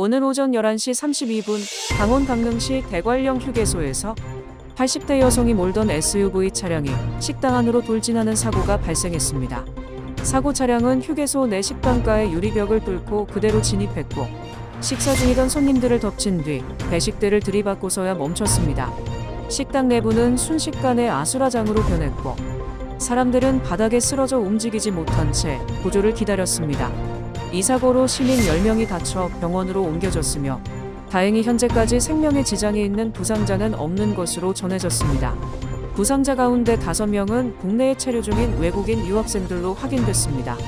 오늘 오전 11시 32분 강원 강릉시 대관령 휴게소에서 80대 여성이 몰던 SUV 차량이 식당 안으로 돌진하는 사고가 발생했습니다. 사고 차량은 휴게소 내 식당가의 유리벽을 뚫고 그대로 진입했고 식사 중이던 손님들을 덮친 뒤 배식대를 들이받고서야 멈췄습니다. 식당 내부는 순식간에 아수라장으로 변했고 사람들은 바닥에 쓰러져 움직이지 못한 채 구조를 기다렸습니다. 이 사고로 시민 10명이 다쳐 병원으로 옮겨졌으며 다행히 현재까지 생명에 지장이 있는 부상자는 없는 것으로 전해졌습니다. 부상자 가운데 5명은 국내에 체류 중인 외국인 유학생들로 확인됐습니다.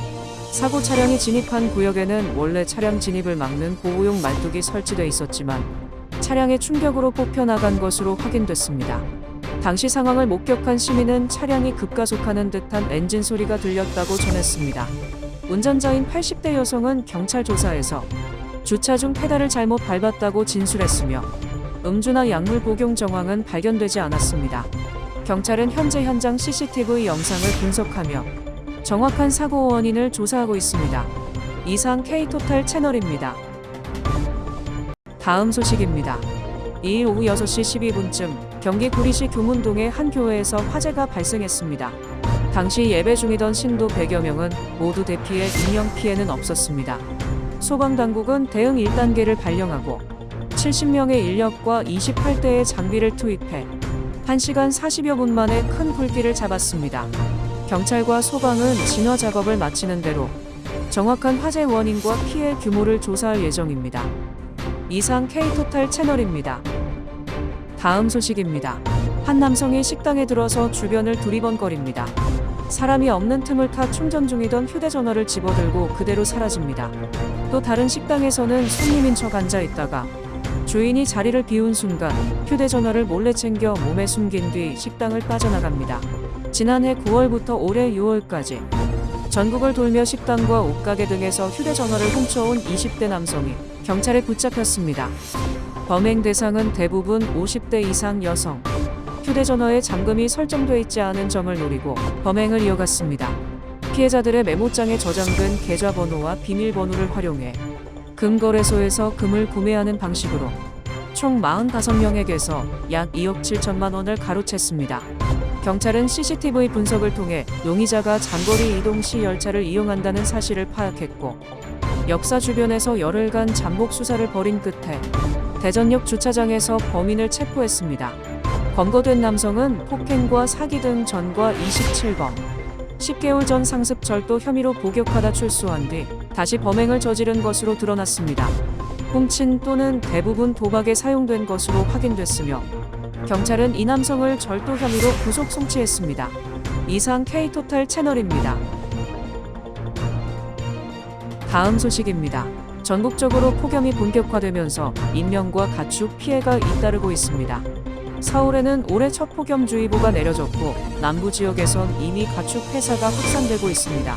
사고 차량이 진입한 구역에는 원래 차량 진입을 막는 보호용 말뚝이 설치돼 있었지만 차량의 충격으로 뽑혀나간 것으로 확인됐습니다. 당시 상황을 목격한 시민은 차량이 급가속하는 듯한 엔진 소리가 들렸다고 전했습니다. 운전자인 80대 여성은 경찰 조사에서 주차 중 페달을 잘못 밟았다고 진술했으며 음주나 약물 복용 정황은 발견되지 않았습니다. 경찰은 현재 현장 CCTV 영상을 분석하며 정확한 사고 원인을 조사하고 있습니다. 이상 K토탈 채널입니다. 다음 소식입니다. 2일 오후 6시 12분쯤 경기 구리시 교문동의 한 교회에서 화재가 발생했습니다. 당시 예배 중이던 신도 100여 명은 모두 대피해 인명 피해는 없었습니다. 소방당국은 대응 1단계를 발령하고 70명의 인력과 28대의 장비를 투입해 1시간 40여 분 만에 큰 불길을 잡았습니다. 경찰과 소방은 진화 작업을 마치는 대로 정확한 화재 원인과 피해 규모를 조사할 예정입니다. 이상 K토탈 채널입니다. 다음 소식입니다. 한 남성이 식당에 들어서 주변을 두리번거립니다. 사람이 없는 틈을 타 충전 중이던 휴대전화를 집어들고 그대로 사라집니다. 또 다른 식당에서는 손님인 척 앉아 있다가 주인이 자리를 비운 순간 휴대전화를 몰래 챙겨 몸에 숨긴 뒤 식당을 빠져나갑니다. 지난해 9월부터 올해 6월까지 전국을 돌며 식당과 옷가게 등에서 휴대전화를 훔쳐온 20대 남성이 경찰에 붙잡혔습니다. 범행 대상은 대부분 50대 이상 여성. 휴대전화에 잠금이 설정돼 있지 않은 점을 노리고 범행을 이어갔습니다. 피해자들의 메모장에 저장된 계좌번호와 비밀번호를 활용해 금거래소에서 금을 구매하는 방식으로 총 45명에게서 약 2억 7천만 원을 가로챘습니다. 경찰은 CCTV 분석을 통해 용의자가 장거리 이동 시 열차를 이용한다는 사실을 파악했고 역사 주변에서 열흘간 잠복 수사를 벌인 끝에 대전역 주차장에서 범인을 체포했습니다. 검거된 남성은 폭행과 사기 등 전과 27범, 10개월 전 상습 절도 혐의로 복역하다 출소한 뒤 다시 범행을 저지른 것으로 드러났습니다. 훔친 또는 대부분 도박에 사용된 것으로 확인됐으며 경찰은 이 남성을 절도 혐의로 구속 송치했습니다. 이상 K토탈 채널입니다. 다음 소식입니다. 전국적으로 폭염이 본격화되면서 인명과 가축 피해가 잇따르고 있습니다. 서울에는 올해 첫 폭염주의보가 내려졌고 남부 지역에선 이미 가축 폐사가 확산되고 있습니다.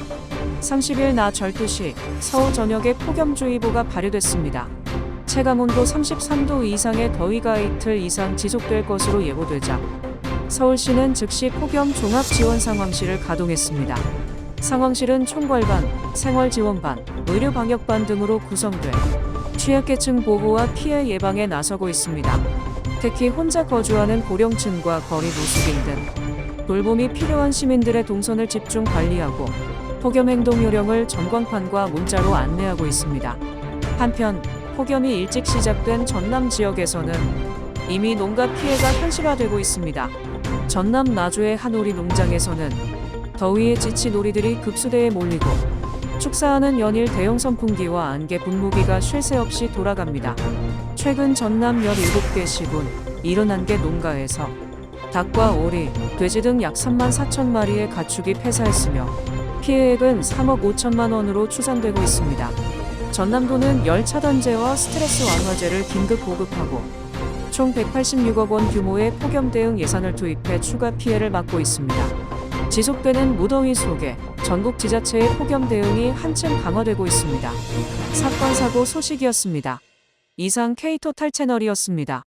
30일 낮 12시 서울 전역에 폭염주의보가 발효됐습니다. 체감온도 33도 이상의 더위가 이틀 이상 지속될 것으로 예보되자 서울시는 즉시 폭염 종합지원상황실을 가동했습니다. 상황실은 총괄반, 생활지원반, 의료방역반 등으로 구성돼 취약계층 보호와 피해 예방에 나서고 있습니다. 특히 혼자 거주하는 고령층과 거리 노숙인 등 돌봄이 필요한 시민들의 동선을 집중 관리하고 폭염 행동 요령을 전광판과 문자로 안내하고 있습니다. 한편 폭염이 일찍 시작된 전남 지역에서는 이미 농가 피해가 현실화되고 있습니다. 전남 나주의 한 오리 농장에서는 더위에 지친 오리들이 급수대에 몰리고 축사하는 연일 대형 선풍기와 안개 분무기가 쉴 새 없이 돌아갑니다. 최근 전남 17개 시군 71개 농가에서 닭과 오리, 돼지 등 약 3만 4천 마리의 가축이 폐사했으며 피해액은 3억 5천만 원으로 추산되고 있습니다. 전남도는 열 차단제와 스트레스 완화제를 긴급 보급하고 총 186억 원 규모의 폭염 대응 예산을 투입해 추가 피해를 막고 있습니다. 지속되는 무더위 속에 전국 지자체의 폭염 대응이 한층 강화되고 있습니다. 사건 사고 소식이었습니다. 이상 K토탈 채널이었습니다.